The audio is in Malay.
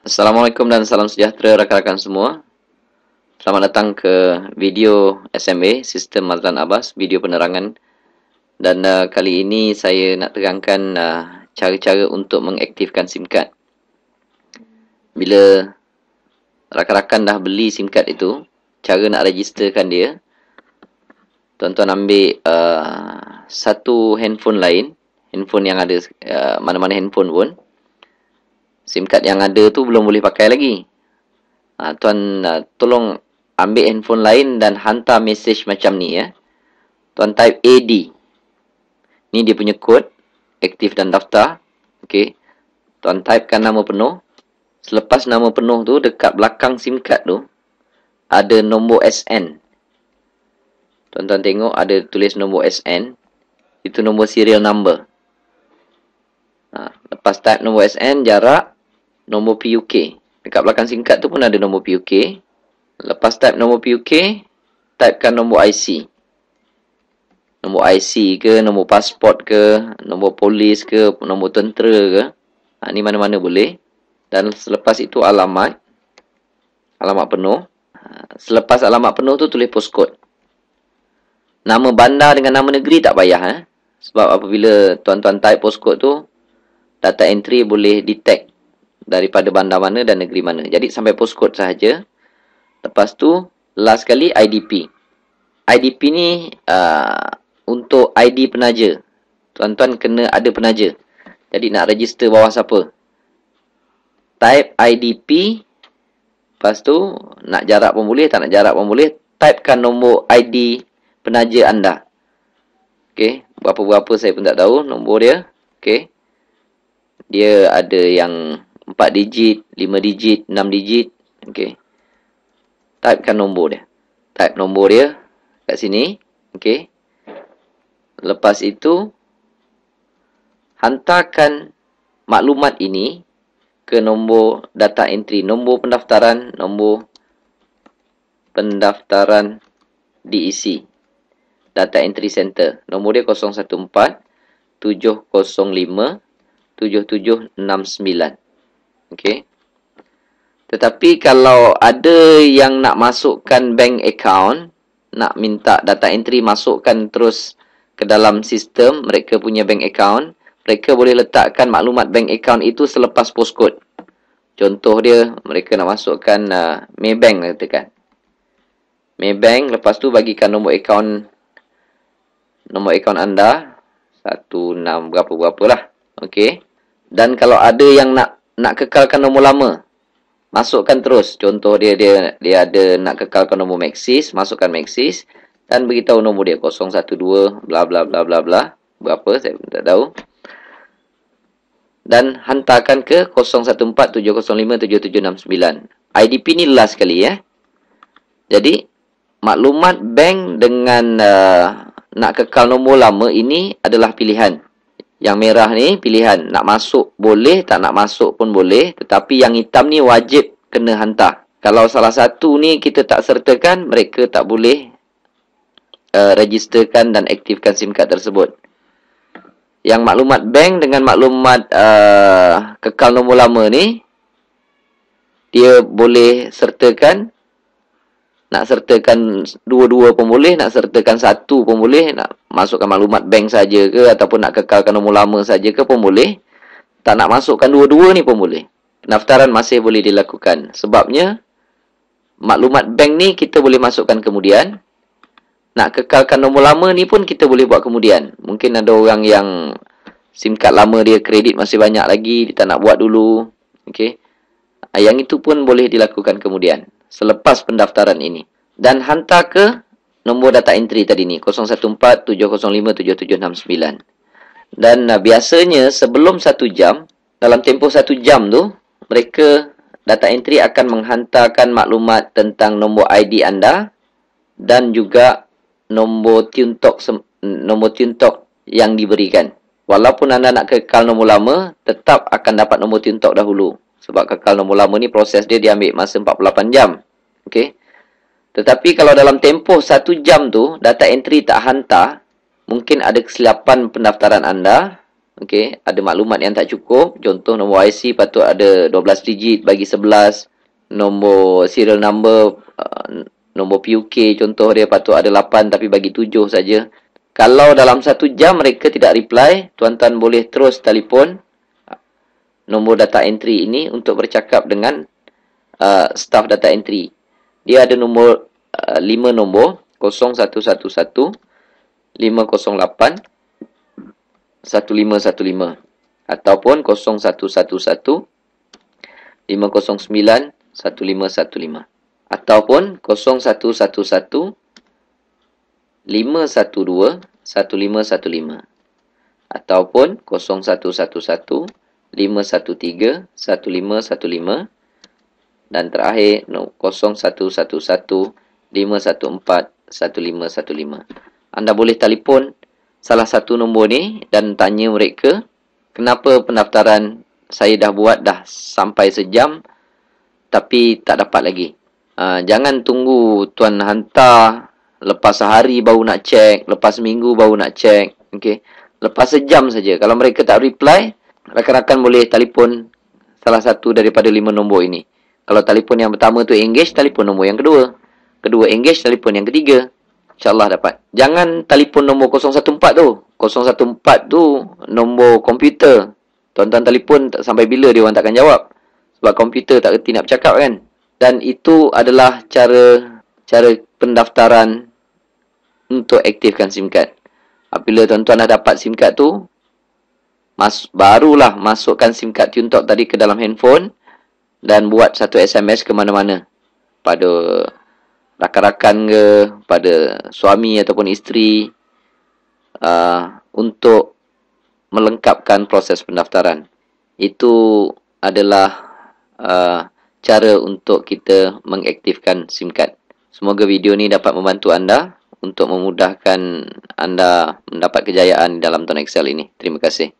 Assalamualaikum dan salam sejahtera rakan-rakan semua. Selamat datang ke video SMA, Sistem Mazlan Abbas, video penerangan. Dan kali ini saya nak terangkan cara-cara untuk mengaktifkan SIM card. Bila rakan-rakan dah beli SIM card itu, cara nak registerkan dia, tuan-tuan ambil satu handphone lain, handphone yang ada, mana-mana handphone pun. SIM card yang ada tu belum boleh pakai lagi. Tuan tolong ambil handphone lain dan hantar mesej macam ni ya. Tuan type AD. Ni dia punya kod aktif dan daftar. Okey. Tuan typekan nama penuh. Selepas nama penuh tu dekat belakang SIM card tu ada nombor SN. Tuan-tuan tengok ada tulis nombor SN. Itu nombor serial number. Lepas type nombor SN, jarak, nombor PUK. Dekat belakang SIM card tu pun ada nombor PUK. Lepas type nombor PUK, typekan nombor IC. Nombor IC ke, nombor pasport ke, nombor polis ke, nombor tentera ke. Ni mana-mana boleh. Dan selepas itu alamat. Alamat penuh. Selepas alamat penuh tu tulis postcode. Nama bandar dengan nama negeri tak payah. Sebab apabila tuan-tuan type postcode tu, data entry boleh detect daripada bandar mana dan negeri mana. Jadi sampai postcode sahaja. Lepas tu last sekali IDP. IDP ni untuk ID penaja. Tuan-tuan kena ada penaja. Jadi nak register bawah siapa? Type IDP. Lepas tu nak jarak pun boleh, tak nak jarak pun boleh. Typekan nombor ID penaja anda. Okey, berapa-berapa saya pun tak tahu nombor dia. Okey. Dia ada yang 4 digit, 5 digit, 6 digit. Okey. Typekan nombor dia. Type nombor dia kat sini. Okey. Lepas itu hantarkan maklumat ini ke nombor data entry, nombor pendaftaran, DEC. Data Entry Center. Nombor dia 014 705 7769. Okey. Tetapi kalau ada yang nak masukkan bank account, nak minta data entry masukkan terus ke dalam sistem mereka punya bank account, mereka boleh letakkan maklumat bank account itu selepas postcode. Contoh dia, mereka nak masukkan Maybank katakan. Maybank, lepas tu bagikan nombor account anda 16 berapa-berapa lah. Okey. Dan kalau ada yang nak kekalkan nombor lama, masukkan terus. Contoh dia ada nak kekalkan nombor Maxis, masukkan Maxis dan beritahu nombor dia 012 bla bla bla bla bla. Berapa saya tak tahu. Dan hantarkan ke 0147057769. IDP ni last sekali ya. Jadi maklumat bank dengan nak kekal nombor lama ini adalah pilihan. Yang merah ni pilihan. Nak masuk boleh, tak nak masuk pun boleh. Tetapi yang hitam ni wajib kena hantar. Kalau salah satu ni kita tak sertakan, mereka tak boleh registerkan dan aktifkan SIM card tersebut. Yang maklumat bank dengan maklumat kekal nombor lama ni, dia boleh sertakan. Nak sertakan dua-dua pun boleh, nak sertakan satu pun boleh, nak masukkan maklumat bank saja ke ataupun nak kekalkan nombor lama saja ke pun boleh. Tak nak masukkan dua-dua ni pun boleh. Pendaftaran masih boleh dilakukan. Sebabnya maklumat bank ni kita boleh masukkan kemudian. Nak kekalkan nombor lama ni pun kita boleh buat kemudian. Mungkin ada orang yang SIM card lama dia kredit masih banyak lagi, dia tak nak buat dulu. Okey. Yang itu pun boleh dilakukan kemudian selepas pendaftaran ini. Dan hantar ke nombor data entry tadi ni 014 705 7769. Dan biasanya sebelum 1 jam, dalam tempoh 1 jam tu, mereka data entry akan menghantarkan maklumat tentang nombor ID anda dan juga nombor tune talk yang diberikan. Walaupun anda nak kekal nombor lama, tetap akan dapat nombor tune talk dahulu. Sebab kekal nombor lama ni proses dia diambil masa 48 jam. Okey. Tetapi kalau dalam tempoh 1 jam tu data entry tak hantar, mungkin ada kesilapan pendaftaran anda Okey, ada maklumat yang tak cukup. Contoh nombor IC patut ada 12 digit bagi 11. Nombor serial number, nombor PUK contoh dia patut ada 8 tapi bagi 7 saja. Kalau dalam 1 jam mereka tidak reply, tuan-tuan boleh terus telefon nombor data entry ini untuk bercakap dengan staff data entry. Dia ada nombor 5 nombor 0111 508 1515 ataupun 0111 509 1515 ataupun 0111 512 1515 ataupun 0111 513 1515 dan terakhir 0111 514 1515. Anda boleh telefon salah satu nombor ni dan tanya mereka, kenapa pendaftaran saya dah buat dah sampai sejam tapi tak dapat lagi. Jangan tunggu tuan hantar lepas sehari baru nak cek, lepas seminggu baru nak cek. Okay. Lepas sejam saja. Kalau mereka tak reply, rakan-rakan boleh telefon salah satu daripada 5 nombor ini. Kalau telefon yang pertama tu engage, telefon nombor yang kedua. Kedua engage, telefon yang ketiga. InsyaAllah dapat. Jangan telefon nombor 014 tu. 014 tu nombor komputer. Tuan-tuan telefon sampai bila dia orang takkan jawab. Sebab komputer tak kerti nak bercakap kan. Dan itu adalah cara pendaftaran untuk aktifkan SIM card. Apabila tuan-tuan dah dapat SIM card tu, barulah masukkan SIM card TuneTalk tadi ke dalam handphone dan buat satu SMS ke mana-mana. Pada rakan-rakan ke, pada suami ataupun isteri, untuk melengkapkan proses pendaftaran. Itu adalah cara untuk kita mengaktifkan SIM card. Semoga video ni dapat membantu anda untuk memudahkan anda mendapat kejayaan dalam Tuan Excel ini. Terima kasih.